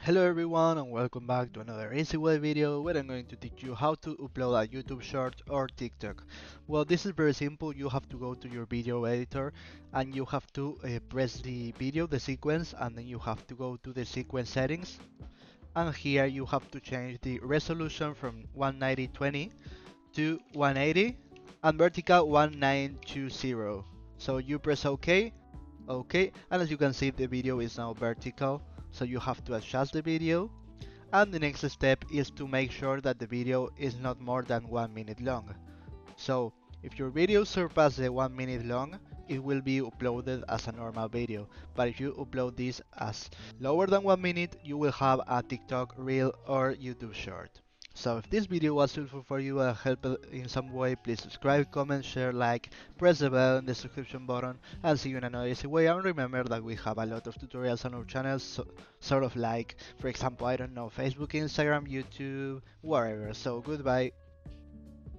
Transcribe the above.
Hello everyone and welcome back to another easy way video where I'm going to teach you how to upload a YouTube short or TikTok. Well, this is very simple. You have to go to your video editor and you have to press the video, the sequence, and then you have to go to the sequence settings. And here you have to change the resolution from 1920 to 180 and vertical 1920. So you press OK. Okay, and as you can see the video is now vertical, so you have to adjust the video. And the next step is to make sure that the video is not more than 1 minute long. So if your video surpasses the 1 minute long, it will be uploaded as a normal video. But if you upload this as lower than 1 minute, you will have a TikTok reel or YouTube short. So if this video was useful for you and helped in some way, please subscribe, comment, share, like, press the bell and the subscription button, and see you in another easy way. And remember that we have a lot of tutorials on our channel, so, sort of like, for example, I don't know, Facebook, Instagram, YouTube, wherever. So goodbye.